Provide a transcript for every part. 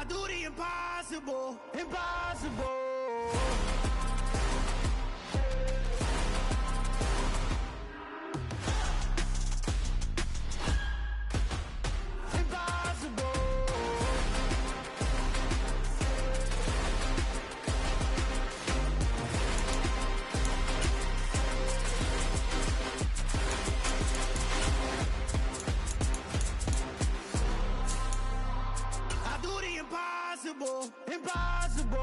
do the impossible, impossible. Impossible.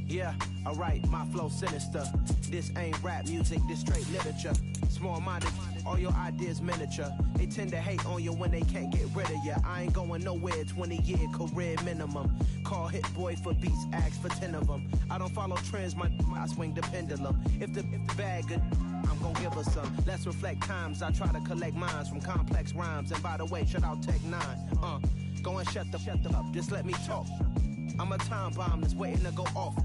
Yeah, alright, my flow sinister. This ain't rap music, this straight literature. Small-minded, all your ideas miniature. They tend to hate on you when they can't get rid of you. I ain't going nowhere, 20-year career minimum. Call Hit Boy for beats, ask for 10 of them. I don't follow trends, I swing the pendulum. If the bag good, I'm gon' give her some. Let's reflect times, I try to collect minds from complex rhymes. And by the way, shout out Tech 9. Go and shut the up, just let me talk. I'm a time bomb that's waiting to go off.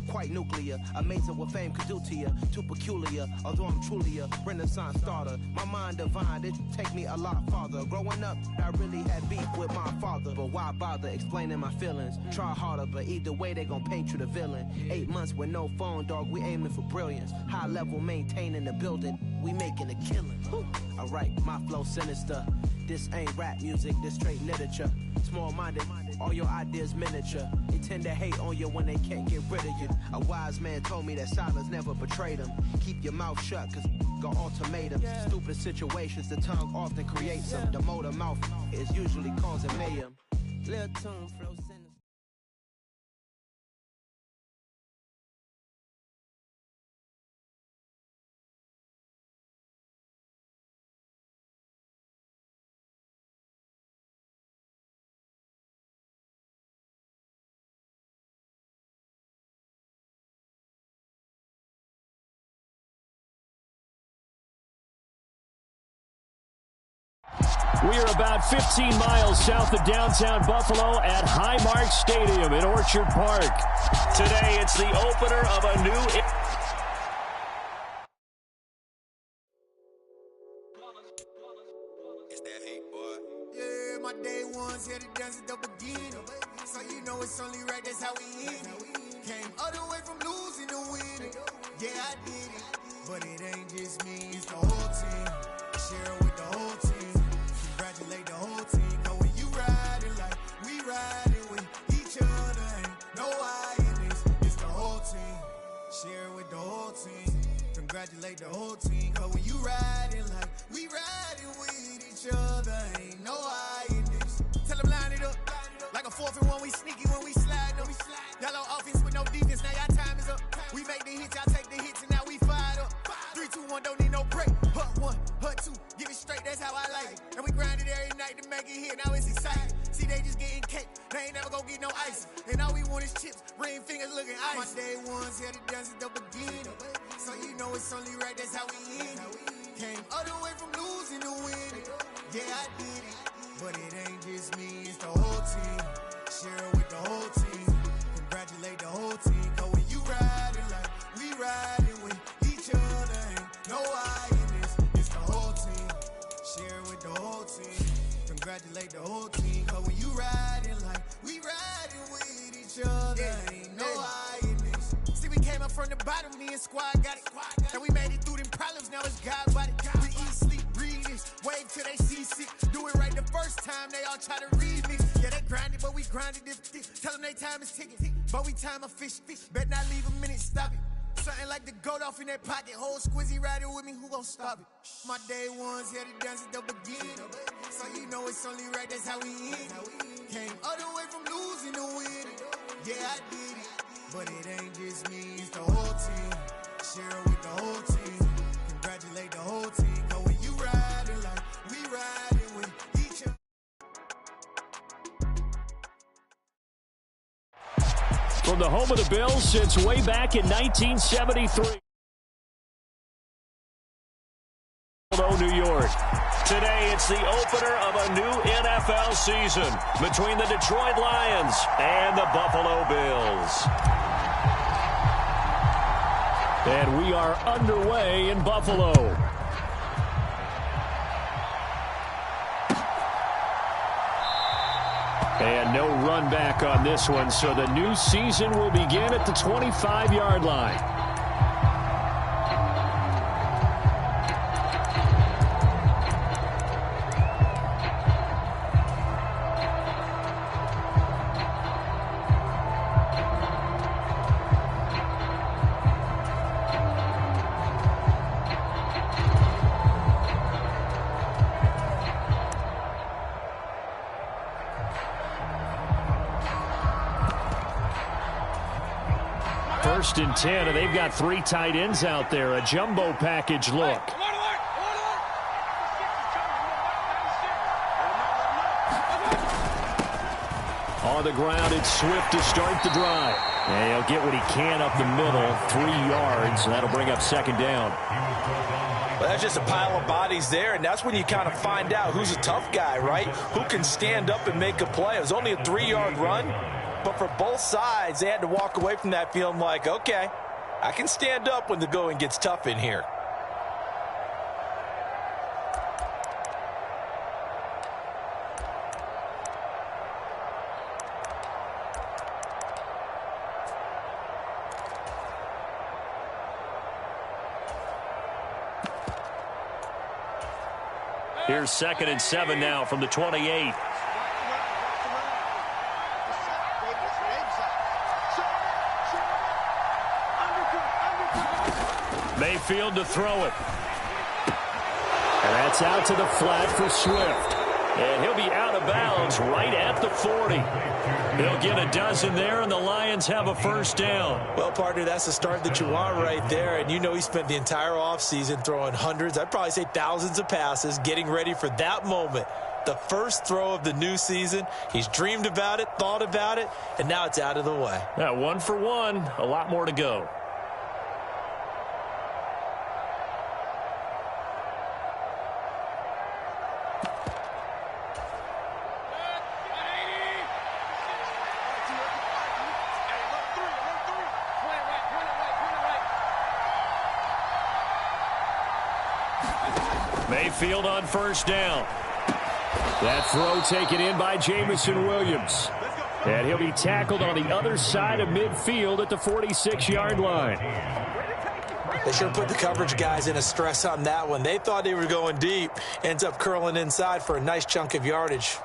Quite nuclear, amazing what fame could do to you. Too peculiar, although I'm truly a renaissance starter. My mind divine, it take me a lot farther. Growing up, I really had beef with my father. But why bother explaining my feelings? Try harder, but either way they gon' paint you the villain. 8 months with no phone, dog, we aiming for brilliance. High level maintaining the building, we making a killing. Alright, my flow sinister. This ain't rap music, this straight literature. Small-minded, all your ideas miniature. They tend to hate on you when they can't get rid of you. A wise man told me that silence never betrayed him. Keep your mouth shut, cause got ultimatums. Stupid situations, the tongue often creates them. The motor mouth is usually causing mayhem. Little tune, flow sinister. We are about 15 miles south of downtown Buffalo at Highmark Stadium in Orchard Park. Today, it's the opener of a new... It's that hate, boy. Yeah, my day ones here to dance at the beginning. So you know it's only right, that's how we end it. Came all the way from losing to winning. Yeah, I did it. But it ain't just me, it's the whole team. Share it with the whole team. Congratulate the whole team. Cause when you riding like we riding with each other, ain't no I in this. It's the whole team. Share it with the whole team. Congratulate the whole team. Cause when you riding like we riding with each other, ain't no I in this. Tell them line it up. Like a 4th and 1, we sneaky when we slide them. Yellow offense with no defense, now y'all time is up. We make the hits, y'all take the hits, and now we fired up. 3, 2, 1, don't need no break. Hut 1, hut 2, give it straight, that's how I like it. And we grind it every night to make it hit, now it's exciting. See, they just getting cake, they ain't never gonna get no ice. And all we want is chips, ring fingers looking ice. My day ones here to dance at the beginning. So you know it's only right, that's how we end it. Came all the way from losing to winning. Yeah, I did it. But it ain't just me, it's the whole team. Share it with the whole team. Congratulate the whole team. Cause when you riding like we riding with each other, ain't no I in this. It's the whole team. Share it with the whole team. Congratulate the whole team. Cause when you riding like we riding with each other, ain't no I in this. See, we came up from the bottom, me and squad got it. And we made it through them problems, now it's God body. We eat, sleep, breathe this. Wave till they see sick. Do it right the first time, they all try to read me. Yeah, they grinded, but we grinded this. Tell them they time is ticking, but we time a fish. Bet not leave a minute, stop it. Something like the goat off in that pocket. Whole squizzy riding with me, who gon' stop it? My day ones here to dance at the beginning. So you know it's only right, that's how we end it. Came all the way from losing to winning. Yeah, I did it. But it ain't just me, it's the whole team. Share it with the whole team. Congratulate the whole team. Cause when you riding like we riding with each other. From the home of the Bills since way back in 1973. New York. Today, it's the opener of a new NFL season between the Detroit Lions and the Buffalo Bills. And we are underway in Buffalo. And no run back on this one, so the new season will begin at the 25-yard line. First and 10, and they've got 3 tight ends out there. A jumbo package look. On the ground, it's Swift to start the drive. And he'll get what he can up the middle, 3 yards, and that'll bring up second down. Well, that's just a pile of bodies there, and that's when you kind of find out who's a tough guy, right? Who can stand up and make a play. It was only a 3-yard run, but for both sides, they had to walk away from that feeling like, okay, I can stand up when the going gets tough in here. Here's 2nd and 7 now from the 28. Mayfield to throw it. And that's out to the flat for Swift. And he'll be out of bounds right at the 40. He'll get a dozen there, and the Lions have a first down. Well, partner, that's the start that you want right there. And you know he spent the entire offseason throwing hundreds, I'd probably say thousands of passes, getting ready for that moment. The first throw of the new season. He's dreamed about it, thought about it, and now it's out of the way. Yeah, 1 for 1. A lot more to go. Mayfield on first down. That throw taken in by Jamison Williams. And he'll be tackled on the other side of midfield at the 46-yard line. They sure put the coverage guys in a stress on that one. They thought they were going deep. Ends up curling inside for a nice chunk of yardage.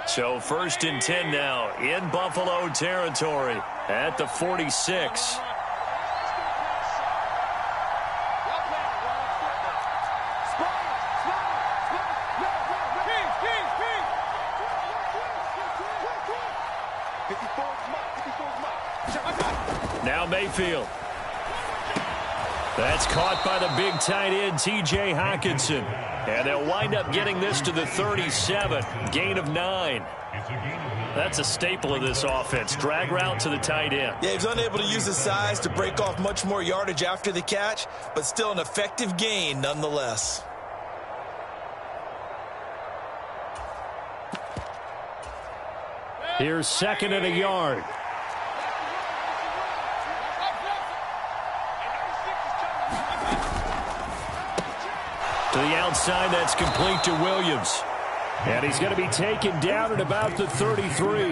So 1st and 10 now in Buffalo territory at the 46. Now Mayfield. That's caught by the big tight end, T.J. Hockenson. And they'll wind up getting this to the 37. Gain of 9. That's a staple of this offense. Drag route to the tight end. Yeah, he was unable to use his size to break off much more yardage after the catch, but still an effective gain nonetheless. Here's 2nd and a yard. To the outside, that's complete to Williams. And he's going to be taken down at about the 33.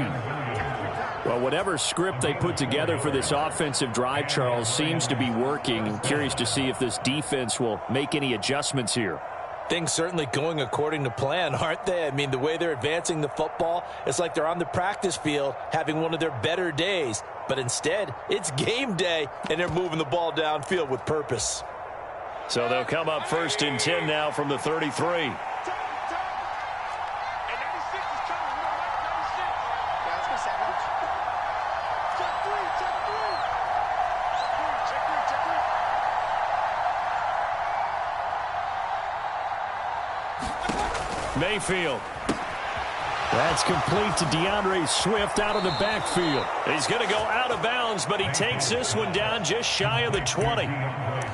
Well, whatever script they put together for this offensive drive, Charles, seems to be working. I'm curious to see if this defense will make any adjustments here. Things certainly going according to plan, aren't they? I mean, the way they're advancing the football, it's like they're on the practice field having one of their better days. But instead, it's game day, and they're moving the ball downfield with purpose. So they'll come up 1st and 10 now from the 33. Mayfield. That's complete to DeAndre Swift out of the backfield. He's going to go out of bounds, but he takes this one down just shy of the 20.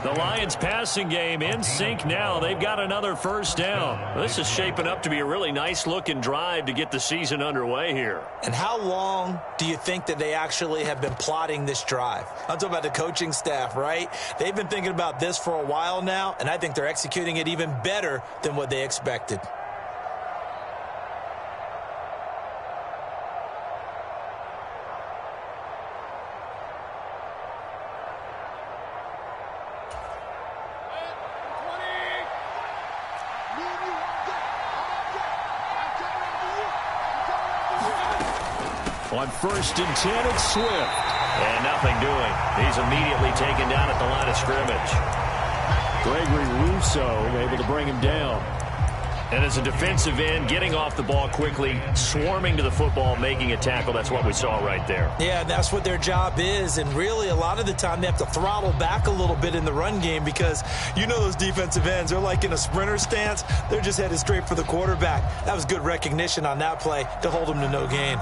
The Lions passing game in sync now. They've got another first down. This is shaping up to be a really nice-looking drive to get the season underway here. And how long do you think that they actually have been plotting this drive? I'm talking about the coaching staff, right? They've been thinking about this for a while now, and I think they're executing it even better than what they expected. On 1st and 10, it's Swift. And nothing doing. He's immediately taken down at the line of scrimmage. Gregory Rousseau able to bring him down. And as a defensive end, getting off the ball quickly, swarming to the football, making a tackle. That's what we saw right there. Yeah, that's what their job is. And really, a lot of the time, they have to throttle back a little bit in the run game because you know those defensive ends, they're like in a sprinter stance. They're just headed straight for the quarterback. That was good recognition on that play to hold them to no gain.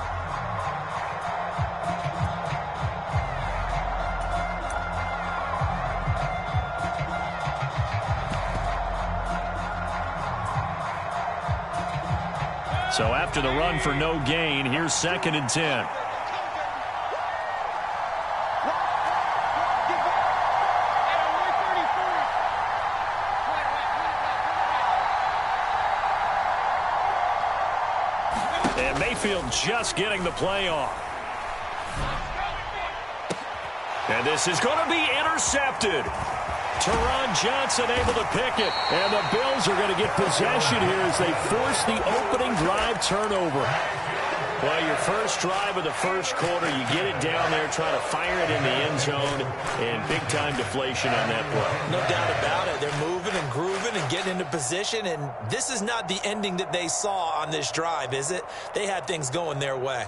So after the run for no gain, here's 2nd and 10. And Mayfield just getting the play off. And this is going to be intercepted. Teron Johnson able to pick it. And the Bills are going to get possession here as they force the opening drive turnover. Well, your first drive of the first quarter, you get it down there, try to fire it in the end zone, and big-time deflation on that play. No doubt about it. They're moving and grooving and getting into position, and this is not the ending that they saw on this drive, is it? They had things going their way.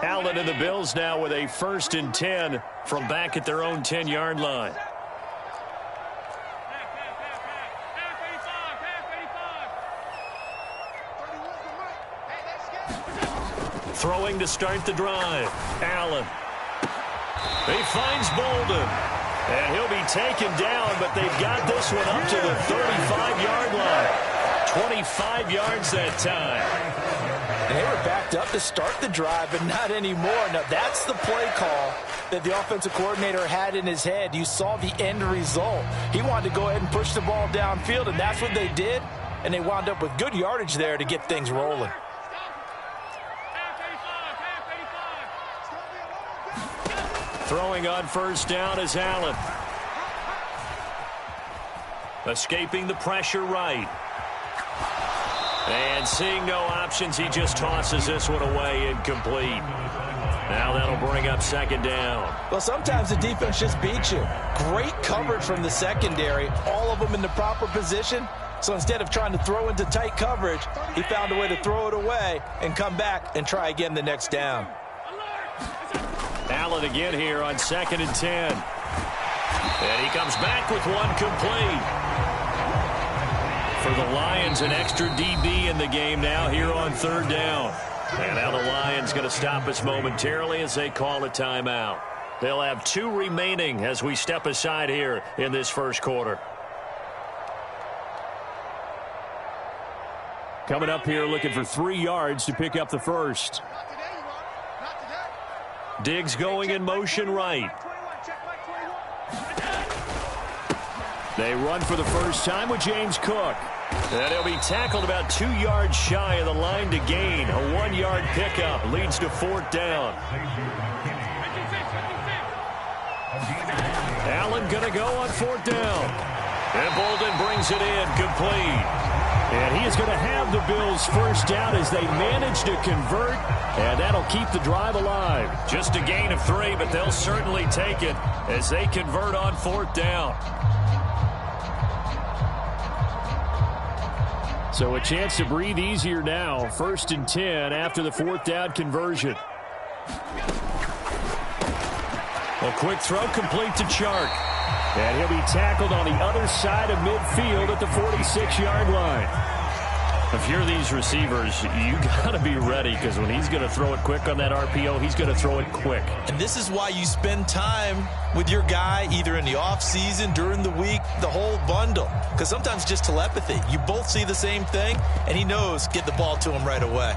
Allen and the Bills now with a 1st and 10 from back at their own 10-yard line. Throwing to start the drive. Allen. He finds Bolden. And he'll be taken down, but they've got this one up to the 35-yard line. 25 yards that time. And they were backed up to start the drive, but not anymore. Now, that's the play call that the offensive coordinator had in his head. You saw the end result. He wanted to go ahead and push the ball downfield, and that's what they did. And they wound up with good yardage there to get things rolling. Throwing on 1st down is Allen. Escaping the pressure right. And seeing no options, he just tosses this one away, incomplete. Now that'll bring up 2nd down. Well, sometimes the defense just beats you. Great coverage from the secondary, all of them in the proper position. So instead of trying to throw into tight coverage, he found a way to throw it away and come back and try again the next down. Allen again here on 2nd and 10. And he comes back with one complete. For the Lions, an extra DB in the game now here on 3rd down. And now the Lions going to stop us momentarily as they call a timeout. They'll have 2 remaining as we step aside here in this first quarter. Coming up here looking for 3 yards to pick up the first. Diggs going in motion right. They run for the first time with James Cook. And he'll be tackled about 2 yards shy of the line to gain. A 1-yard pickup leads to 4th down. Allen going to go on 4th down. And Bolden brings it in complete. And he is going to have the Bills' first down as they manage to convert. And that'll keep the drive alive. Just a gain of 3, but they'll certainly take it as they convert on 4th down. So a chance to breathe easier now. 1st and 10 after the 4th down conversion. A quick throw complete to Chark. And he'll be tackled on the other side of midfield at the 46-yard line. If you're these receivers, you got to be ready, because when he's going to throw it quick on that RPO, he's going to throw it quick. And this is why you spend time with your guy either in the offseason, during the week, the whole bundle. Because sometimes just telepathy. You both see the same thing, and he knows get the ball to him right away.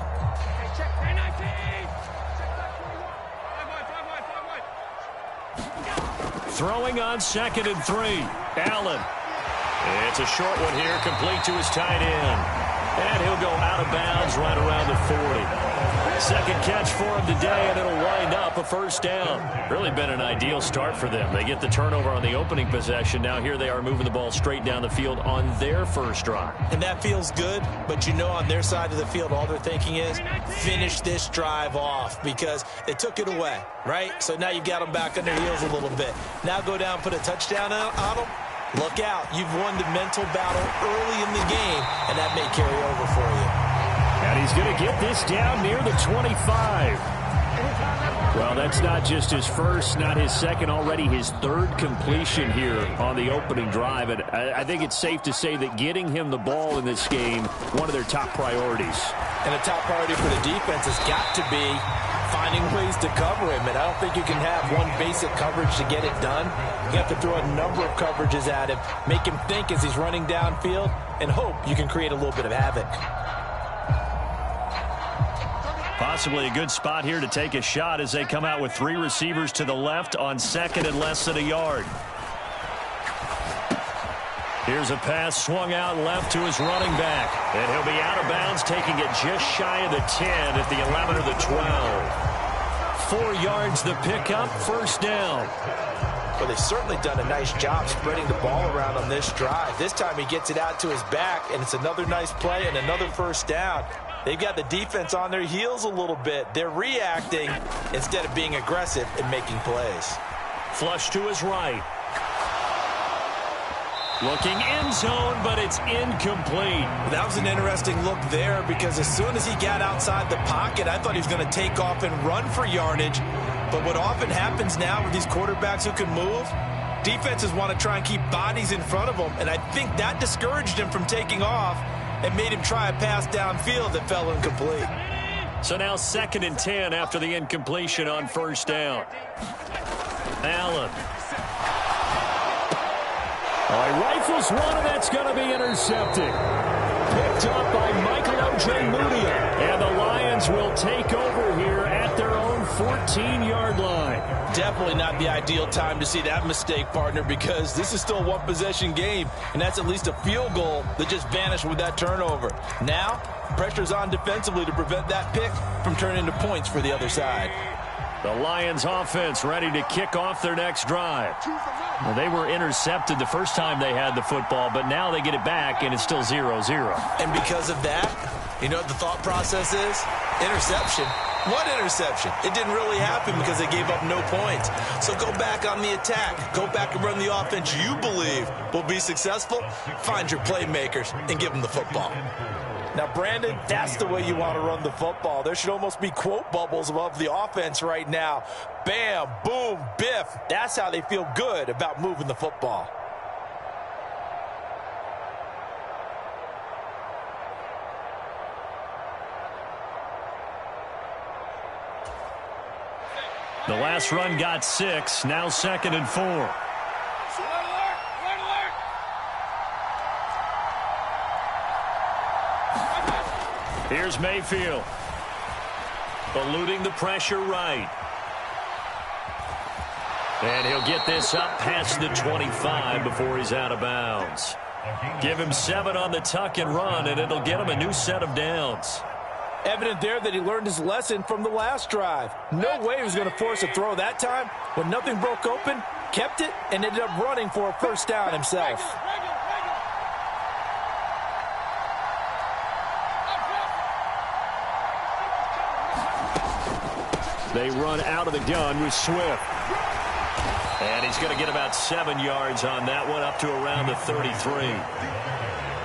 Throwing on 2nd and 3. Allen. It's a short one here, complete to his tight end. And he'll go out of bounds right around the 40. Second catch for him today, and it'll wind up a first down. Really been an ideal start for them. They get the turnover on the opening possession. Now here they are moving the ball straight down the field on their first drive. And that feels good, but you know on their side of the field, all they're thinking is finish this drive off, because they took it away, right? So now you've got them back on their heels a little bit. Now go down, put a touchdown on them. Look out. You've won the mental battle early in the game, and that may carry over for you. And he's going to get this down near the 25. Well, that's not just his first, not his second, already his third completion here on the opening drive. And I think it's safe to say that getting him the ball in this game, one of their top priorities. And a top priority for the defense has got to be finding ways to cover him. And I don't think you can have one basic coverage to get it done. You have to throw a number of coverages at him, make him think as he's running downfield, and hope you can create a little bit of havoc. Possibly a good spot here to take a shot as they come out with 3 receivers to the left on 2nd and less than a yard. Here's a pass swung out left to his running back. And he'll be out of bounds, taking it just shy of the 10 at the 11 or the 12. 4 yards the pickup, first down. Well, they've certainly done a nice job spreading the ball around on this drive. This time he gets it out to his back, and it's another nice play and another first down. They've got the defense on their heels a little bit. They're reacting instead of being aggressive and making plays. Flush to his right. Looking end zone, but it's incomplete. That was an interesting look there, because as soon as he got outside the pocket, I thought he was going to take off and run for yardage. But what often happens now with these quarterbacks who can move, defenses want to try and keep bodies in front of them, and I think that discouraged him from taking off and made him try a pass downfield that fell incomplete. So now 2nd and 10 after the incompletion on first down. Allen. He rifles one, and that's going to be intercepted. Picked up by Michael Ojemudia. And the Lions will take over here at their own 14-yard line. Definitely not the ideal time to see that mistake, partner, because this is still a one-possession game, and that's at least a field goal that just vanished with that turnover. Now, pressure's on defensively to prevent that pick from turning into points for the other side. The Lions offense ready to kick off their next drive. Well, they were intercepted the first time they had the football, but now they get it back, and it's still 0-0. And because of that, you know what the thought process is? Interception. What interception? It didn't really happen because they gave up no points. So go back on the attack. Go back and run the offense you believe will be successful. Find your playmakers and give them the football. Now, Brandon, that's the way you want to run the football. There should almost be quote bubbles above the offense right now. Bam, boom, biff. That's how they feel good about moving the football. The last run got 6. Now 2nd and 4. Here's Mayfield. Eluding the pressure right. And he'll get this up past the 25 before he's out of bounds. Give him 7 on the tuck and run, and it'll get him a new set of downs. Evident there that he learned his lesson from the last drive. No way he was going to force a throw that time. When nothing broke open, kept it, and ended up running for a first down himself. They run out of the gun with Swift. And he's going to get about 7 yards on that one, up to around the 33.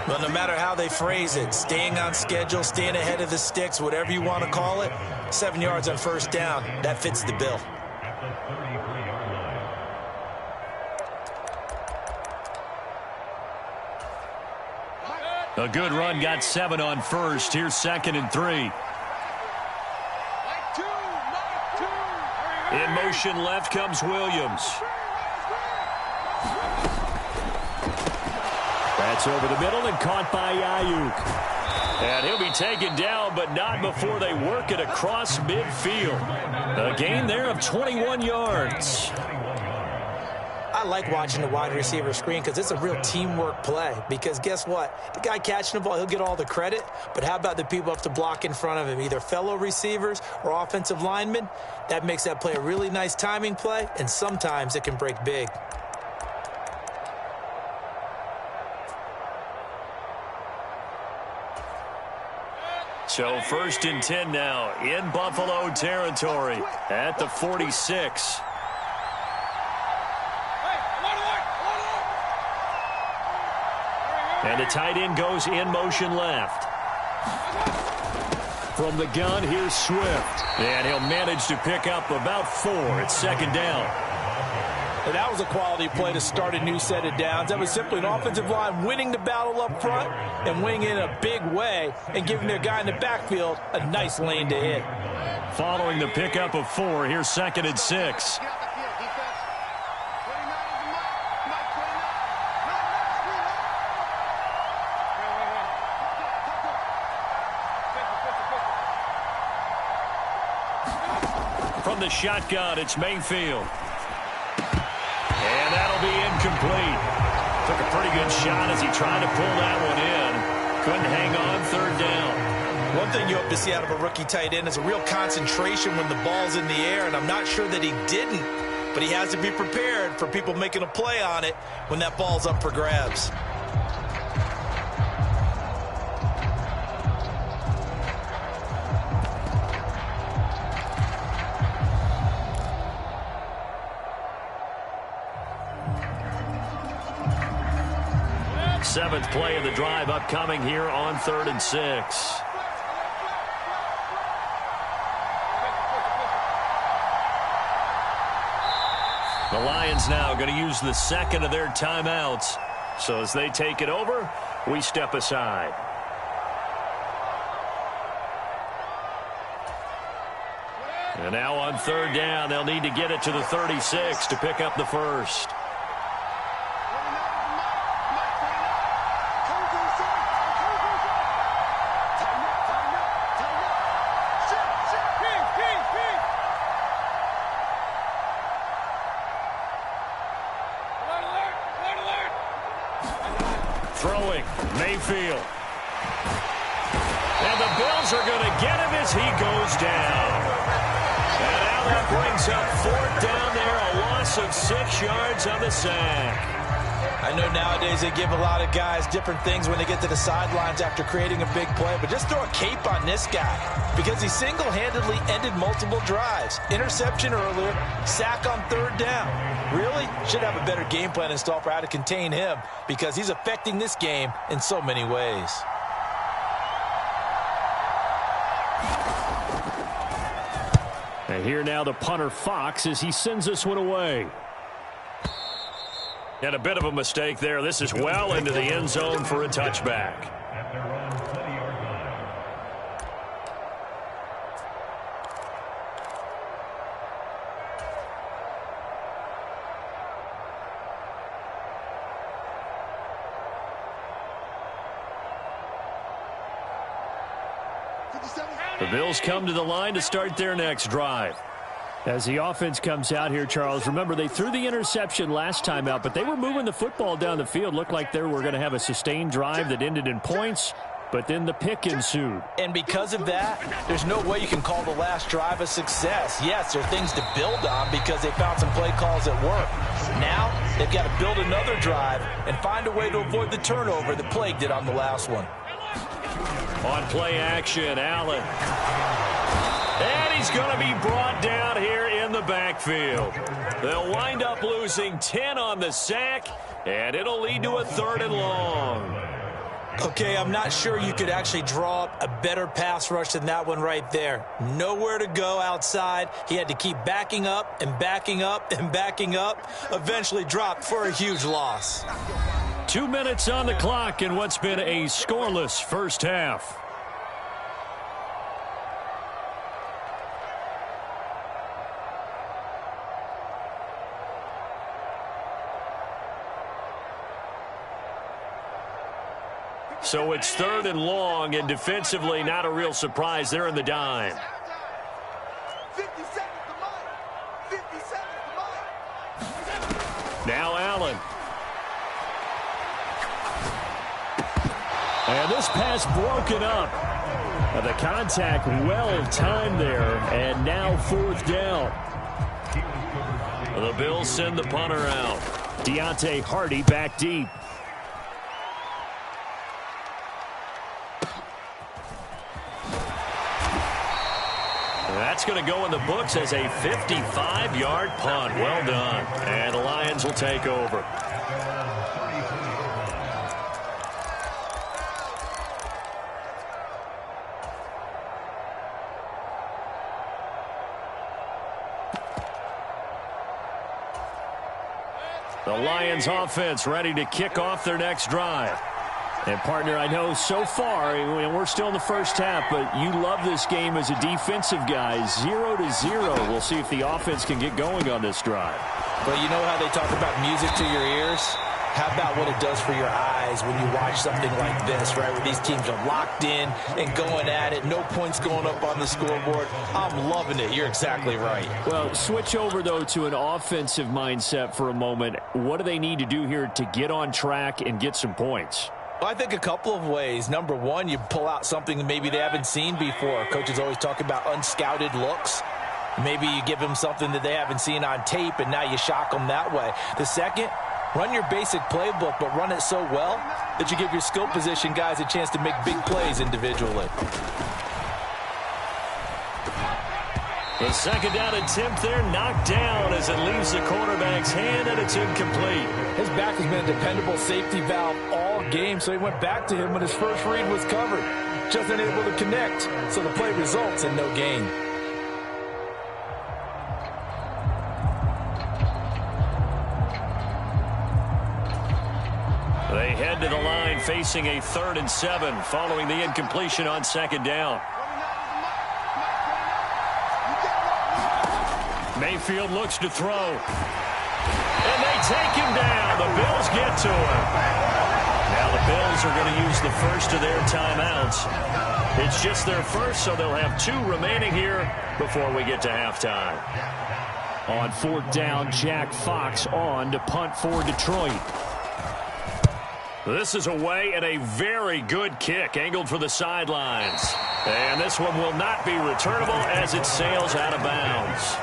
Well, no matter how they phrase it, staying on schedule, staying ahead of the sticks, whatever you want to call it, 7 yards on first down, that fits the bill. A good run, got 7 on first. Here's 2nd and 3. In motion left comes Williams. That's over the middle and caught by Ayuk. And he'll be taken down, but not before they work it across midfield. A gain there of 21 yards. I like watching the wide receiver screen because it's a real teamwork play. Because guess what? The guy catching the ball, he'll get all the credit. But how about the people up to block in front of him, either fellow receivers or offensive linemen? That makes that play a really nice timing play, and sometimes it can break big. So 1st and 10 now in Buffalo territory at the 46. And the tight end goes in motion left. From the gun, here's Swift. And he'll manage to pick up about 4. It's 2nd down. And that was a quality play to start a new set of downs. That was simply an offensive line winning the battle up front and winning in a big way and giving their guy in the backfield a nice lane to hit. Following the pickup of 4, here's 2nd and 6. From the shotgun, it's Mayfield. And that'll be incomplete. Took a pretty good shot as he tried to pull that one in. Couldn't hang on, 3rd down. One thing you hope to see out of a rookie tight end is a real concentration when the ball's in the air, and I'm not sure that he didn't, but he has to be prepared for people making a play on it when that ball's up for grabs. Seventh play of the drive upcoming here on 3rd and 6. The Lions now going to use the 2nd of their timeouts. So as they take it over, we step aside. And now on 3rd down, they'll need to get it to the 36 to pick up the 1st. Throwing, Mayfield. And the Bills are going to get him as he goes down. And now that brings up 4th down there, a loss of 6 yards on the sack. I know nowadays they give a lot of guys different things when they get to the sidelines after creating a big play, but just throw a cape on this guy because he single-handedly ended multiple drives. Interception earlier, sack on 3rd down. Really should have a better game plan installed for how to contain him because he's affecting this game in so many ways. And here now the punter Fox as he sends this one away. And a bit of a mistake there. This is well into the end zone for a touchback. The Bills come to the line to start their next drive. As the offense comes out here, Charles, remember they threw the interception last time out, but they were moving the football down the field. Looked like they were going to have a sustained drive that ended in points, but then the pick ensued. And because of that, there's no way you can call the last drive a success. Yes, there are things to build on because they found some play calls that work. Now, they've got to build another drive and find a way to avoid the turnover that plagued it on the last one. On play action, Allen. And he's going to be brought down here in the backfield. They'll wind up losing 10 on the sack, and it'll lead to a 3rd and long. Okay, I'm not sure you could actually draw up a better pass rush than that one right there. Nowhere to go outside. He had to keep backing up and backing up and backing up. Eventually dropped for a huge loss. 2 minutes on the clock in what's been a scoreless first half. So it's 3rd and long, and defensively not a real surprise. They're in the dime. 50 seconds to mine. 50 seconds to mine. Now Allen. And this pass broken up. The contact well timed there, and now 4th down. The Bills send the punter out. Deontay Hardy back deep. That's going to go in the books as a 55-yard punt. Well done. And the Lions will take over. The Lions offense ready to kick off their next drive. And, partner, I know so far, and we're still in the first half, but you love this game as a defensive guy. 0-0. We'll see if the offense can get going on this drive. Well, you know how they talk about music to your ears? How about what it does for your eyes when you watch something like this, right, where these teams are locked in and going at it, no points going up on the scoreboard? I'm loving it. You're exactly right. Well, switch over, though, to an offensive mindset for a moment. What do they need to do here to get on track and get some points? I think a couple of ways. Number one, you pull out something that maybe they haven't seen before. Coaches always talk about unscouted looks. Maybe you give them something that they haven't seen on tape, and now you shock them that way. The second, run your basic playbook, but run it so well that you give your skill position guys a chance to make big plays individually. The second down attempt there knocked down as it leaves the quarterback's hand, and it's incomplete. His back has been a dependable safety valve all game, so he went back to him when his first read was covered. Just unable to connect, so the play results in no gain. They head to the line facing a 3rd and 7 following the incompletion on second down. Mayfield looks to throw. And they take him down. The Bills get to him. Now the Bills are going to use the first of their timeouts. It's just their first, so they'll have 2 remaining here before we get to halftime. On 4th down, Jack Fox on to punt for Detroit. This is away and a very good kick angled for the sidelines. And this one will not be returnable as it sails out of bounds.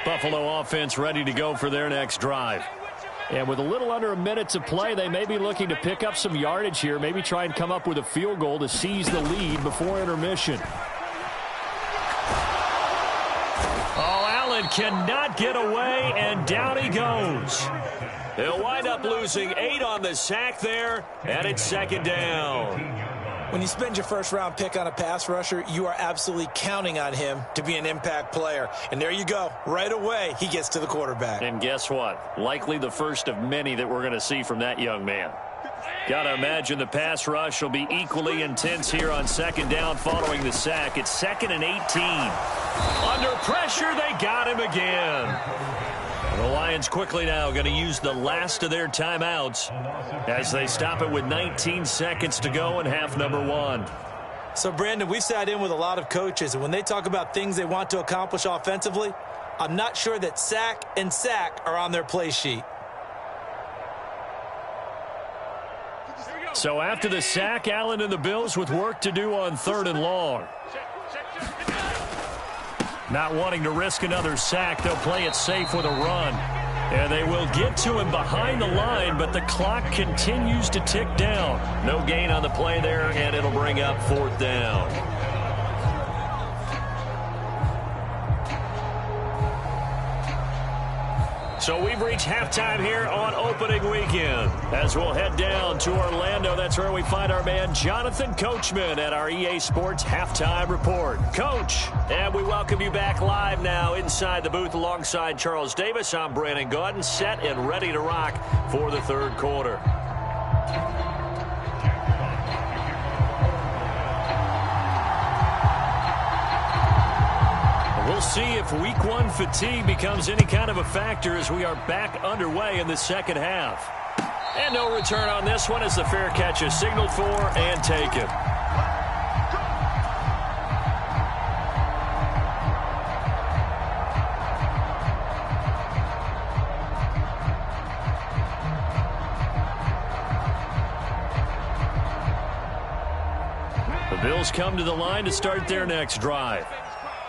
Buffalo offense ready to go for their next drive. And with a little under a minute to play, they may be looking to pick up some yardage here, maybe try and come up with a field goal to seize the lead before intermission. Oh, Allen cannot get away, and down he goes. They'll wind up losing 8 on the sack there, and it's second down. When you spend your first-round pick on a pass rusher, you are absolutely counting on him to be an impact player. And there you go. Right away, he gets to the quarterback. And guess what? Likely the first of many that we're going to see from that young man. Got to imagine the pass rush will be equally intense here on second down following the sack. It's 2nd and 18. Under pressure, they got him again. The Lions quickly now going to use the last of their timeouts as they stop it with 19 seconds to go in half number 1. So, Brandon, we've sat in with a lot of coaches, and when they talk about things they want to accomplish offensively, I'm not sure that sack and sack are on their play sheet. So after the sack, Allen and the Bills with work to do on 3rd and long. Not wanting to risk another sack, they'll play it safe with a run. And they will get to him behind the line, but the clock continues to tick down. No gain on the play there, and it'll bring up 4th down. So we've reached halftime here on opening weekend. As we'll head down to Orlando, that's where we find our man Jonathan Coachman at our EA Sports Halftime Report. Coach, and we welcome you back live now inside the booth alongside Charles Davis. I'm Brandon Gaudin, set and ready to rock for the third quarter. We'll see if week one fatigue becomes any kind of a factor as we are back underway in the second half. And no return on this one as the fair catch is signaled for and taken. The Bills come to the line to start their next drive.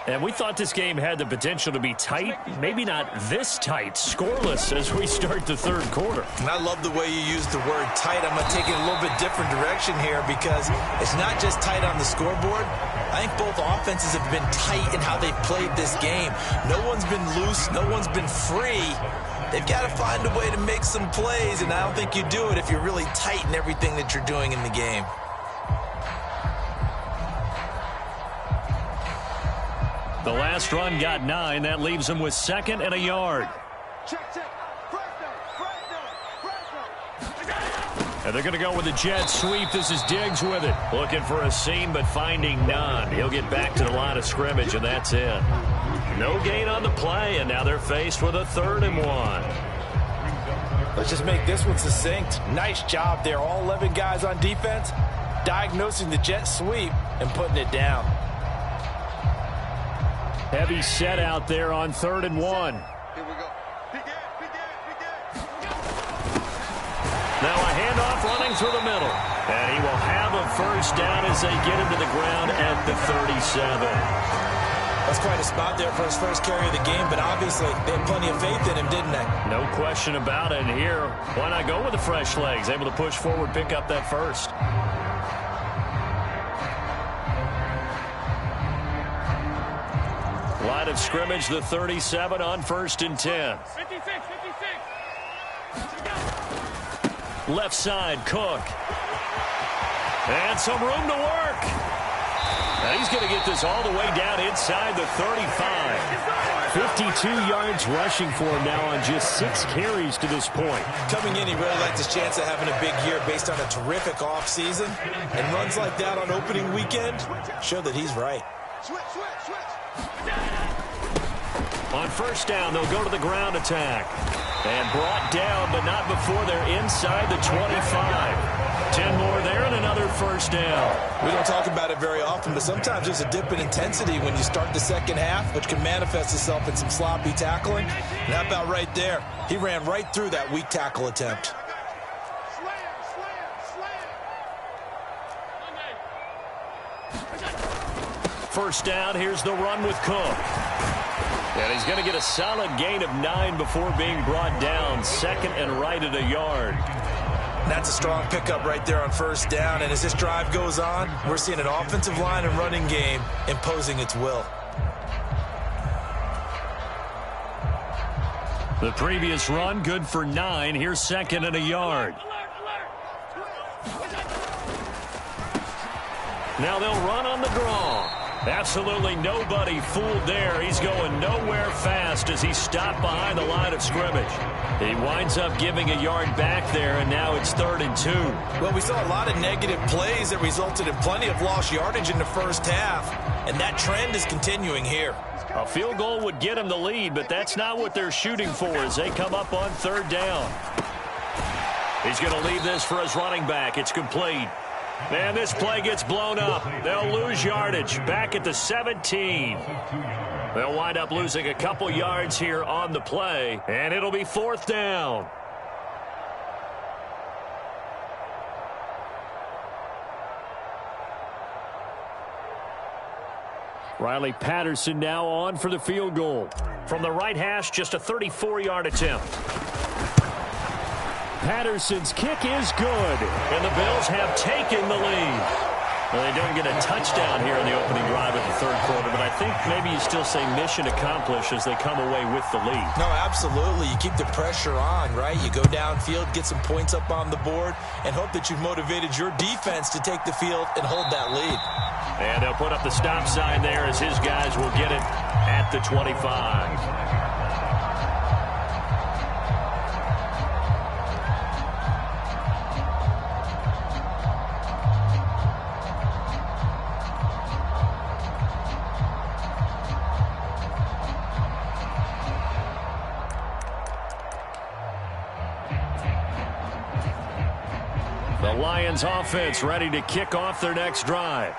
And we thought this game had the potential to be tight, maybe not this tight, scoreless as we start the third quarter. And I love the way you use the word tight. I'm going to take it a little bit different direction here because it's not just tight on the scoreboard. I think both offenses have been tight in how they've played this game. No one's been loose. No one's been free. They've got to find a way to make some plays, and I don't think you do it if you're really tight in everything that you're doing in the game. The last run got 9. That leaves them with 2nd and a yard. And they're going to go with a jet sweep. This is Diggs with it. Looking for a seam, but finding none. He'll get back to the line of scrimmage, and that's it. No gain on the play, and now they're faced with a 3rd and 1. Let's just make this one succinct. Nice job there. All 11 guys on defense diagnosing the jet sweep and putting it down. Heavy set out there on 3rd and 1. Here we go. Now a handoff running through the middle. And he will have a first down as they get him to the ground at the 37. That's quite a spot there for his first carry of the game, but obviously they had plenty of faith in him, didn't they? No question about it. And here, why not go with the fresh legs? Able to push forward, pick up that first. Line of scrimmage, the 37 on 1st and 10. 56. Left side, Cook. And some room to work. And he's going to get this all the way down inside the 35. 52 yards rushing for him now on just 6 carries to this point. Coming in, he really liked his chance of having a big year based on a terrific offseason. And runs like that on opening weekend show that he's right. Switch. On first down, they'll go to the ground attack. And brought down, but not before they're inside the 25. 10 more there and another first down. We don't talk about it very often, but sometimes there's a dip in intensity when you start the second half, which can manifest itself in some sloppy tackling. And how about right there? He ran right through that weak tackle attempt. First down, here's the run with Cook. And he's going to get a solid gain of 9 before being brought down. 2nd and right at a yard. That's a strong pickup right there on first down. And as this drive goes on, we're seeing an offensive line and running game imposing its will. The previous run, good for 9. Here's 2nd and a yard. Now they'll run on the draw. Absolutely nobody fooled there. He's going nowhere fast as he stopped behind the line of scrimmage. He winds up giving a yard back there, and now it's 3rd and 2. Well, we saw a lot of negative plays that resulted in plenty of lost yardage in the first half, and that trend is continuing here. A field goal would get him the lead, but that's not what they're shooting for as they come up on 3rd down. He's going to leave this for his running back. It's complete. And this play gets blown up. They'll lose yardage back at the 17. They'll wind up losing a couple yards here on the play, and it'll be 4th down. Riley Patterson now on for the field goal. From the right hash, just a 34-yard attempt. Patterson's kick is good, and the Bills have taken the lead. Well, they don't get a touchdown here in the opening drive of the third quarter, but I think maybe you still say mission accomplished as they come away with the lead. No, absolutely. You keep the pressure on, right? You go downfield, get some points up on the board, and hope that you've motivated your defense to take the field and hold that lead. And they'll put up the stop sign there as his guys will get it at the 25. The Lions offense ready to kick off their next drive.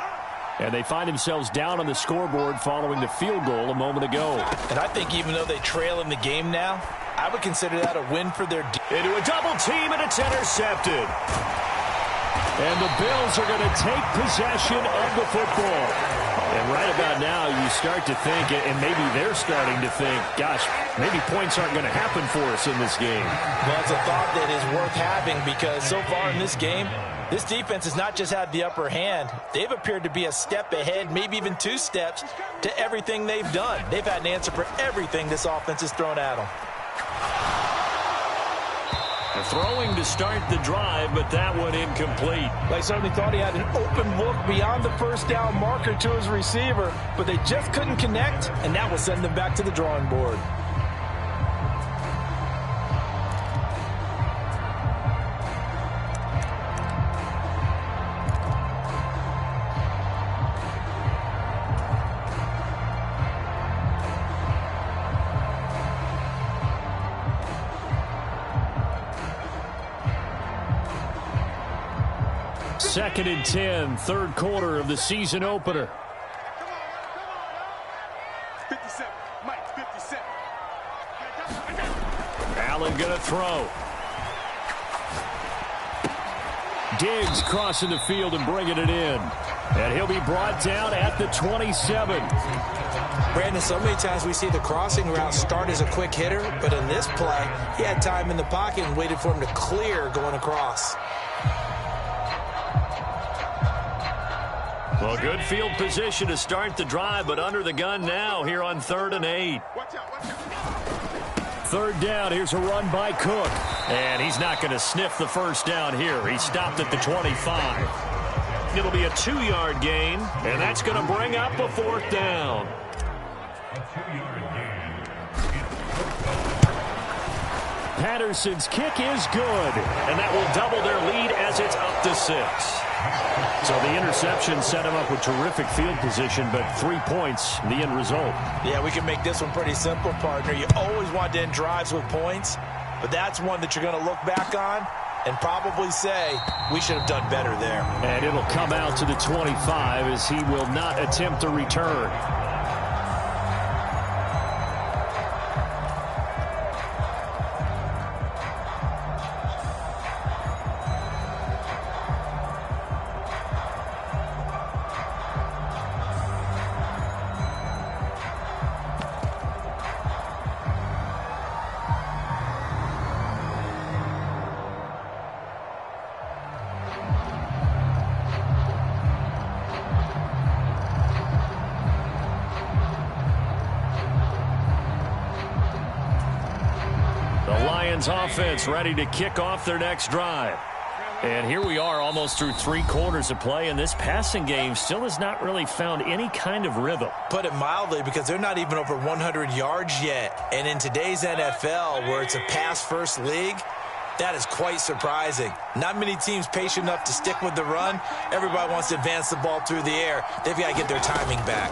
And they find themselves down on the scoreboard following the field goal a moment ago. And I think even though they trail in the game now, I would consider that a win for their into a double team, and it's intercepted. And the Bills are going to take possession of the football. And right about now, you start to think, and maybe they're starting to think, gosh, maybe points aren't going to happen for us in this game. Well, it's a thought that is worth having because so far in this game, this defense has not just had the upper hand. They've appeared to be a step ahead, maybe even 2 steps, to everything they've done. They've had an answer for everything this offense has thrown at them. Throwing to start the drive, but that one incomplete. They certainly thought he had an open look beyond the first down marker to his receiver, but they just couldn't connect, and that will send them back to the drawing board. Second and 10, third quarter of the season opener. 57, Mike, 57. Allen going to throw. Diggs crossing the field and bringing it in. And he'll be brought down at the 27. Brandon, so many times we see the crossing route start as a quick hitter, but in this play, he had time in the pocket and waited for him to clear going across. Well, good field position to start the drive, but under the gun now here on 3rd and 8. Third down, here's a run by Cook. And he's not going to sniff the first down here. He stopped at the 25. It'll be a 2-yard gain, and that's going to bring up a 4th down. Patterson's kick is good, and that will double their lead as it's up to 6. So the interception set him up with terrific field position, but 3 points, the end result. Yeah, we can make this one pretty simple, partner. You always want to end drives with points, but that's one that you're going to look back on and probably say, we should have done better there. And it'll come out to the 25 as he will not attempt a return. Offense ready to kick off their next drive. And here we are almost through 3 quarters of play, and this passing game still has not really found any kind of rhythm. Put it mildly, because they're not even over 100 yards yet. And in today's NFL, where it's a pass-first league, that is quite surprising. Not many teams patient enough to stick with the run. Everybody wants to advance the ball through the air. They've got to get their timing back.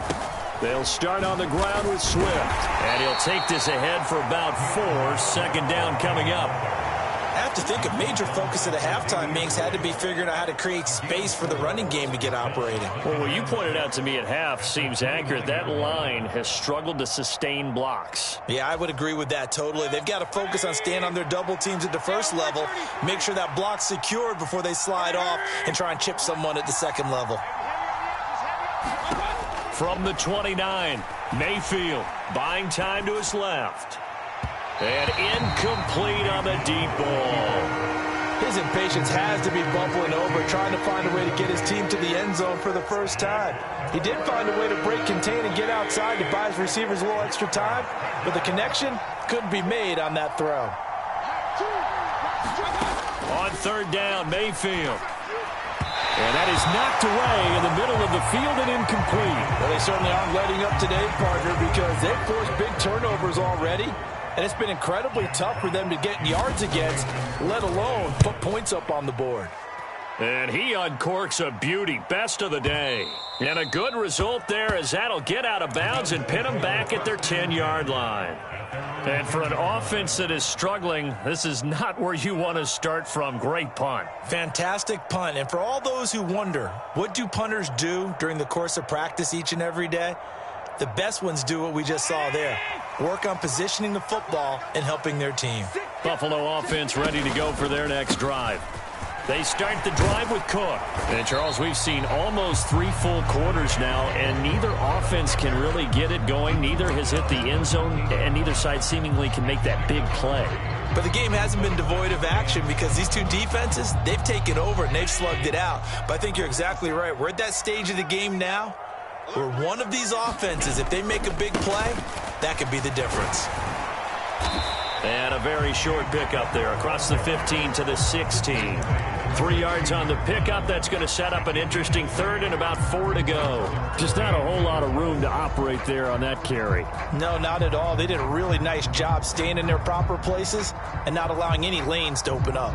They'll start on the ground with Swift. And he'll take this ahead for about 4. 2nd down coming up. I have to think a major focus of the halftime meetings had to be figuring out how to create space for the running game to get operating. Well, what you pointed out to me at half seems accurate. That line has struggled to sustain blocks. Yeah, I would agree with that totally. They've got to focus on staying on their double teams at the first level, make sure that block's secured before they slide off and try and chip someone at the second level. From the 29, Mayfield buying time to his left. And incomplete on the deep ball. His impatience has to be bubbling over, trying to find a way to get his team to the end zone for the first time. He did find a way to break, contain, and get outside to buy his receivers a little extra time, but the connection couldn't be made on that throw. On third down, Mayfield. And that is knocked away in the middle of the field and incomplete. Well, they certainly aren't letting up today, partner, because they've forced big turnovers already, and it's been incredibly tough for them to get yards against, let alone put points up on the board. And he uncorks a beauty, best of the day. And a good result there as that'll get out of bounds and pin them back at their 10-yard line. And for an offense that is struggling, this is not where you want to start from. Great punt. Fantastic punt. And for all those who wonder, what do punters do during the course of practice each and every day? The best ones do what we just saw there. Work on positioning the football and helping their team. Buffalo offense ready to go for their next drive. They start the drive with Cook. And, Charles, we've seen almost 3 full quarters now, and neither offense can really get it going. Neither has hit the end zone, and neither side seemingly can make that big play. But the game hasn't been devoid of action because these two defenses, they've taken over and they've slugged it out. But I think you're exactly right. We're at that stage of the game now where one of these offenses, if they make a big play, that could be the difference. And a very short pickup there across the 15 to the 16. 3 yards on the pickup. That's going to set up an interesting third and about 4 to go. Just not a whole lot of room to operate there on that carry. No, not at all. They did a really nice job staying in their proper places and not allowing any lanes to open up.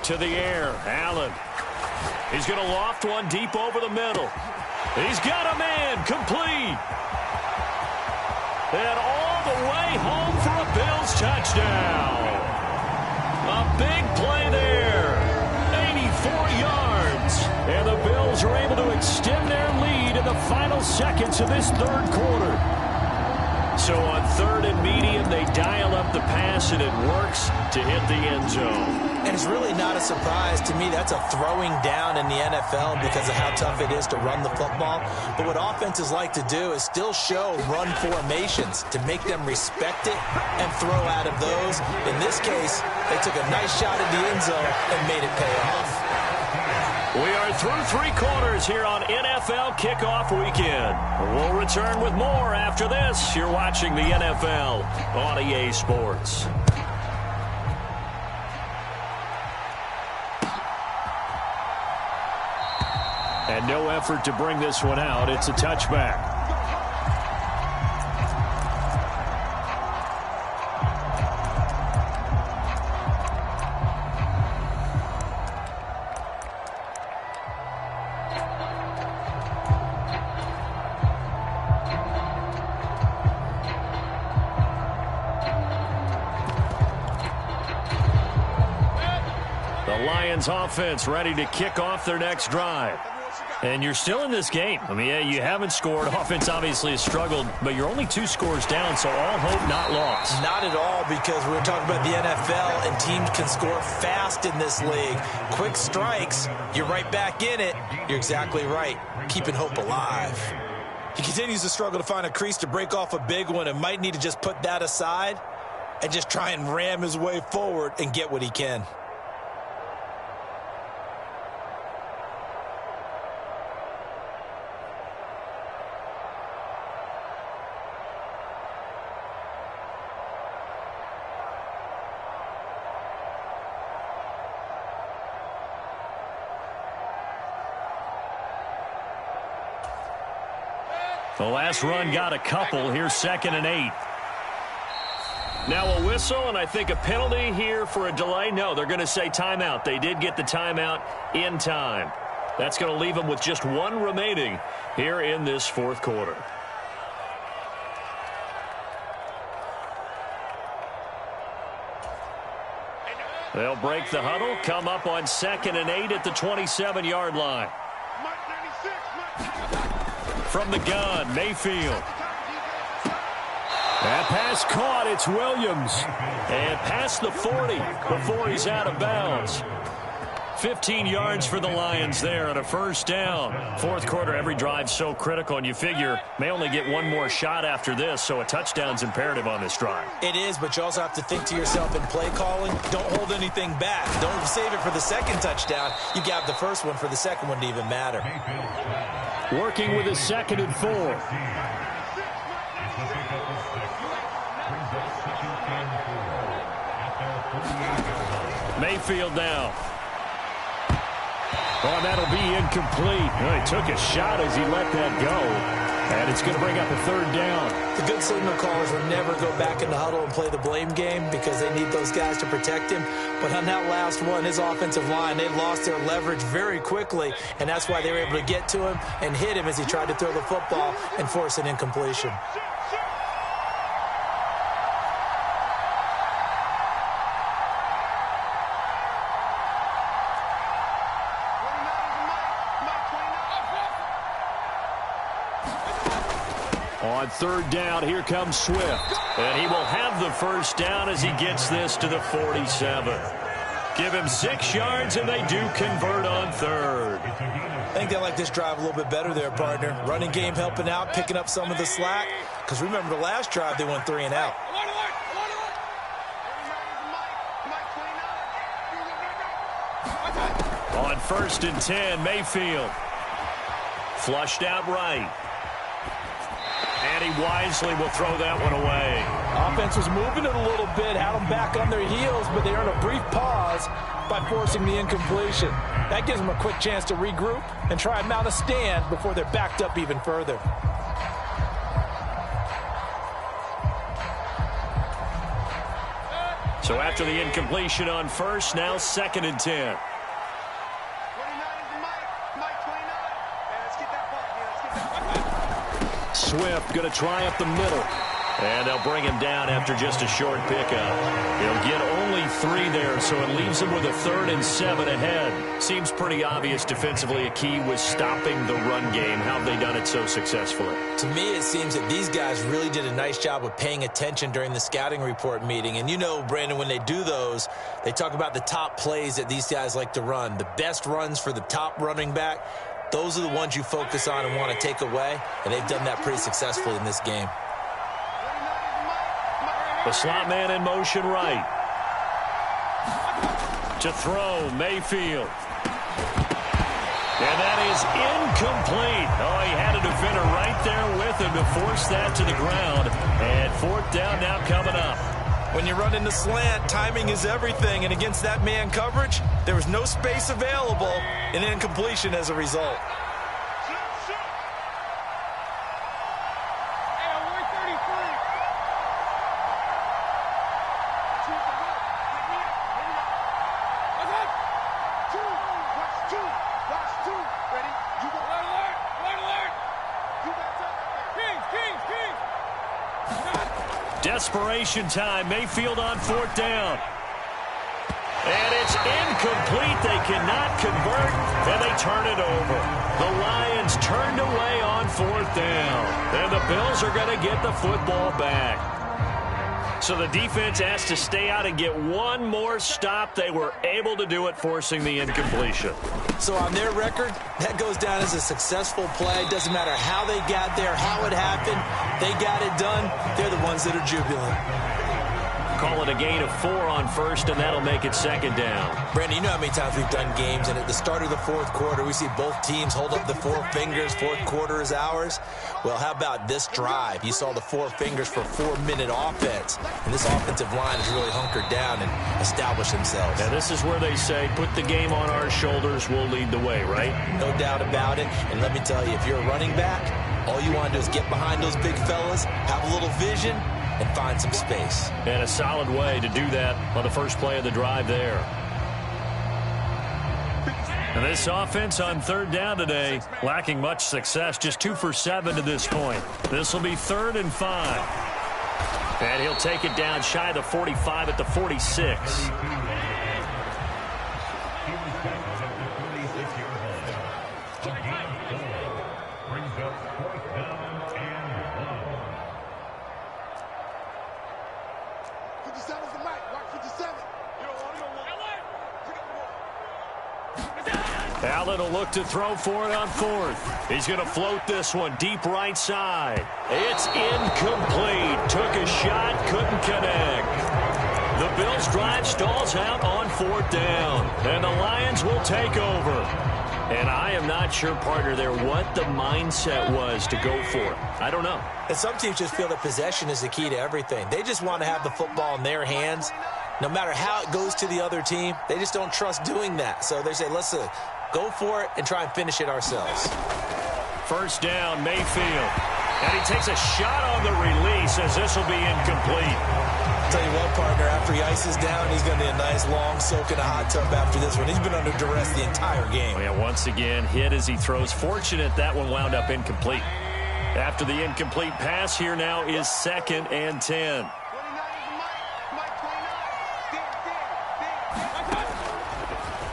To the air, Allen. He's going to loft one deep over the middle. He's got a man, complete. And all the way home for a Bills touchdown. A big play there. 84 yards. And the Bills are able to extend their lead in the final seconds of this third quarter. So on third and medium, they dial up the pass, and it works to hit the end zone. And it's really not a surprise to me. That's a throwing down in the NFL because of how tough it is to run the football. But what offenses like to do is still show run formations to make them respect it and throw out of those. In this case, they took a nice shot at the end zone and made it pay off. We are through 3 quarters here on NFL Kickoff Weekend. We'll return with more after this. You're watching the NFL on EA Sports. And no effort to bring this one out. It's a touchback. Lions offense ready to kick off their next drive. And you're still in this game. I mean, yeah, you haven't scored. Offense obviously has struggled, but you're only 2 scores down, so all hope not lost. Not at all, because we're talking about the NFL, and teams can score fast in this league. Quick strikes, you're right back in it. You're exactly right. Keeping hope alive. He continues to struggle to find a crease to break off a big one and might need to just put that aside and just try and ram his way forward and get what he can. The last run got a couple. Here's 2nd and 8. Now a whistle, and I think a penalty here for a delay. No, they're going to say timeout. They did get the timeout in time. That's going to leave them with just 1 remaining here in this 4th quarter. They'll break the huddle, come up on 2nd and 8 at the 27-yard line. From the gun, Mayfield. That pass caught. It's Williams. And past the 40 before he's out of bounds. 15 yards for the Lions there on a first down. Fourth quarter, every drive so critical, and you figure may only get one more shot after this, so a touchdown's imperative on this drive. It is, but you also have to think to yourself in play calling, don't hold anything back. Don't save it for the second touchdown. You got the first one for the second one to even matter. Working with a 2nd and 4. Mayfield now. Oh, that'll be incomplete. Oh, he took a shot as he let that go. And it's going to bring up a 3rd down. The good signal callers will never go back in the huddle and play the blame game because they need those guys to protect him. But on that last one, his offensive line, they lost their leverage very quickly, and that's why they were able to get to him and hit him as he tried to throw the football and force an incompletion. On 3rd down, here comes Swift. And he will have the first down as he gets this to the 47. Give him 6 yards, and they do convert on 3rd. I think they like this drive a little bit better there, partner. Running game helping out, picking up some of the slack. Because remember the last drive, they went 3 and out. On 1st and 10, Mayfield. Flushed out right. And he wisely will throw that one away. Offense was moving it a little bit, had them back on their heels, but they earned a brief pause by forcing the incompletion. That gives them a quick chance to regroup and try and mount a stand before they're backed up even further. So after the incompletion on 1st, now 2nd and 10. Swift going to try up the middle. And they'll bring him down after just a short pickup. He'll get only 3 there, so it leaves him with a 3rd and 7 ahead. Seems pretty obvious defensively a key was stopping the run game. How have they done it so successfully? To me, it seems that these guys really did a nice job of paying attention during the scouting report meeting. And you know, Brandon, when they do those, they talk about the top plays that these guys like to run. The best runs for the top running back. Those are the ones you focus on and want to take away, and they've done that pretty successfully in this game. The slot man in motion right. To throw, Mayfield. And that is incomplete. Oh, he had a defender right there with him to force that to the ground. And 4th down now coming up. When you run in the slant, timing is everything. And against that man coverage, there was no space available, and incompletion as a result. Desperation time. Mayfield on 4th down. And it's incomplete. They cannot convert, and they turn it over. The Lions turned away on 4th down. And the Bills are going to get the football back. So the defense has to stay out and get one more stop. They were able to do it, forcing the incompletion. So on their record, that goes down as a successful play. Doesn't matter how they got there, how it happened. They got it done. They're the ones that are jubilant. Call it a gain of 4 on 1st, and that'll make it 2nd down. Brandon, you know how many times we've done games, and at the start of the 4th quarter, we see both teams hold up the 4 fingers. 4th quarter is ours. Well, how about this drive? You saw the 4 fingers for 4-minute offense, and this offensive line has really hunkered down and established themselves. Now, this is where they say, put the game on our shoulders, we'll lead the way, right? No doubt about it, and let me tell you, if you're a running back, all you want to do is get behind those big fellas, have a little vision, and find some space. And a solid way to do that on the first play of the drive there. And this offense on 3rd down today, lacking much success, just 2 for 7 to this point. This will be 3rd and 5. And he'll take it down shy of the 45 at the 46. Allen will look to throw for it on fourth. He's going to float this one deep right side. It's incomplete. Took a shot, couldn't connect. The Bills' drive stalls out on fourth down, and the Lions will take over. And I am not sure, partner, there what the mindset was to go for it. I don't know. And some teams just feel that possession is the key to everything. They just want to have the football in their hands. No matter how it goes to the other team, they just don't trust doing that. So they say, listen, go for it and try and finish it ourselves. First down, Mayfield. And he takes a shot on the release as this will be incomplete. I'll tell you what, partner, after he ices down, he's going to be a nice long soak in a hot tub after this one. He's been under duress the entire game. Oh, yeah, once again, hit as he throws. Fortunate that one wound up incomplete. After the incomplete pass, here now is 2nd and 10.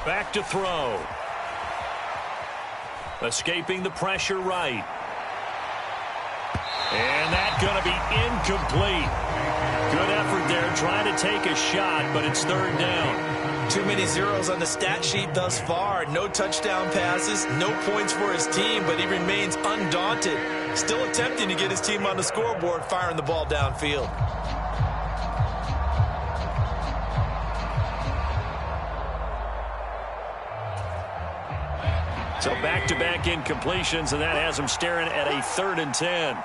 Back to throw. Escaping the pressure right. And that's going to be incomplete. Good effort there trying to take a shot, but it's 3rd down. Too many zeros on the stat sheet thus far. No touchdown passes, no points for his team, but he remains undaunted. Still attempting to get his team on the scoreboard, firing the ball downfield. So back-to-back incompletions, and that has him staring at a 3rd and 10.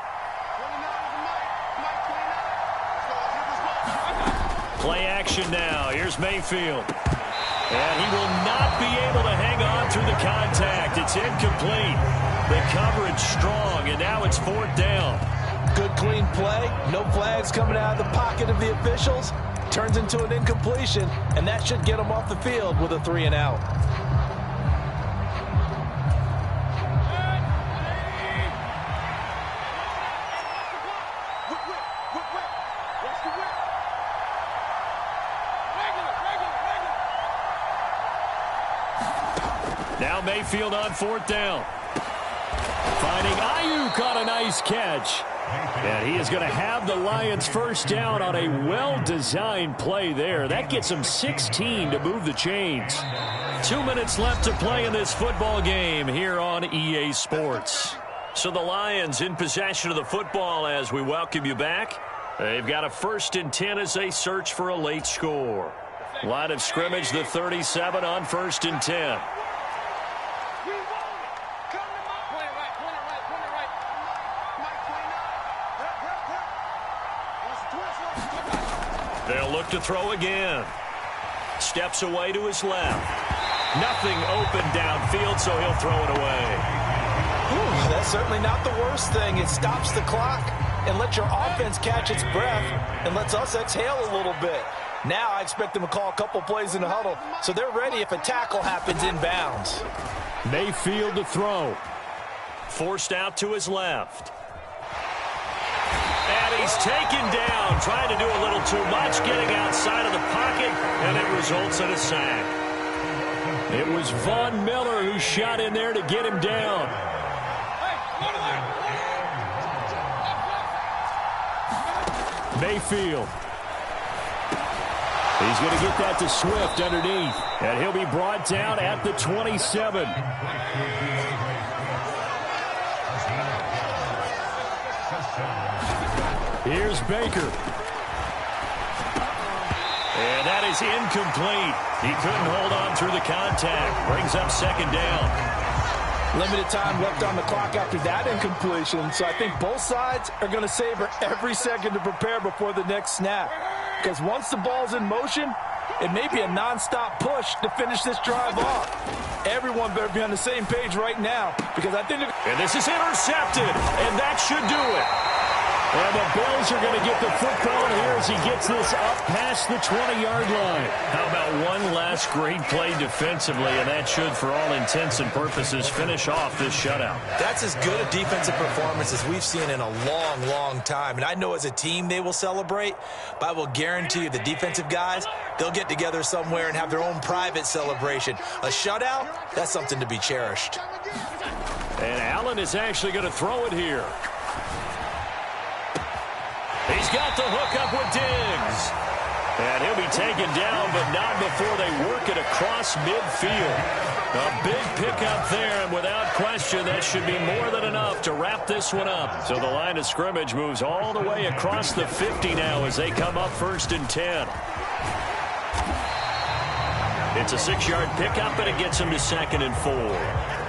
Play action now. Here's Mayfield. And he will not be able to hang on through the contact. It's incomplete. The coverage strong, and now it's 4th down. Good clean play. No flags coming out of the pocket of the officials. Turns into an incompletion, and that should get him off the field with a 3 and out. Now Mayfield on 4th down. Finding Ayuk on a nice catch. And he is going to have the Lions first down on a well-designed play there. That gets him 16 to move the chains. 2 minutes left to play in this football game here on EA Sports. So the Lions in possession of the football as we welcome you back. They've got a 1st and 10 as they search for a late score. Line of scrimmage, the 37 on 1st and 10. They'll look to throw again. Steps away to his left. Nothing open downfield, so he'll throw it away. Whew, that's certainly not the worst thing. It stops the clock and lets your offense catch its breath and lets us exhale a little bit. Now I expect them to call a couple plays in the huddle, so they're ready if a tackle happens inbounds. Mayfield to throw. Forced out to his left. And he's taken down, trying to do a little too much, getting outside of the pocket, and it results in a sack. It was Von Miller who shot in there to get him down. Mayfield. He's going to get that to Swift underneath, and he'll be brought down at the 27. Here's Baker. And that is incomplete. He couldn't hold on through the contact. Brings up 2nd down. Limited time left on the clock after that incompletion, so I think both sides are going to savor every second to prepare before the next snap. Because once the ball's in motion, it may be a nonstop push to finish this drive off. Everyone better be on the same page right now, because I think... And this is intercepted, and that should do it. And the Bills are going to get the football here as he gets this up past the 20-yard line. How about one last great play defensively, and that should, for all intents and purposes, finish off this shutout. That's as good a defensive performance as we've seen in a long, long time. And I know as a team they will celebrate, but I will guarantee you the defensive guys, they'll get together somewhere and have their own private celebration. A shutout, that's something to be cherished. And Allen is actually going to throw it here. He's got the hook up with Diggs. And he'll be taken down, but not before they work it across midfield. A big pickup there, and without question, that should be more than enough to wrap this one up. So the line of scrimmage moves all the way across the 50 now as they come up 1st and 10. It's a 6-yard pickup, and it gets them to 2nd and 4.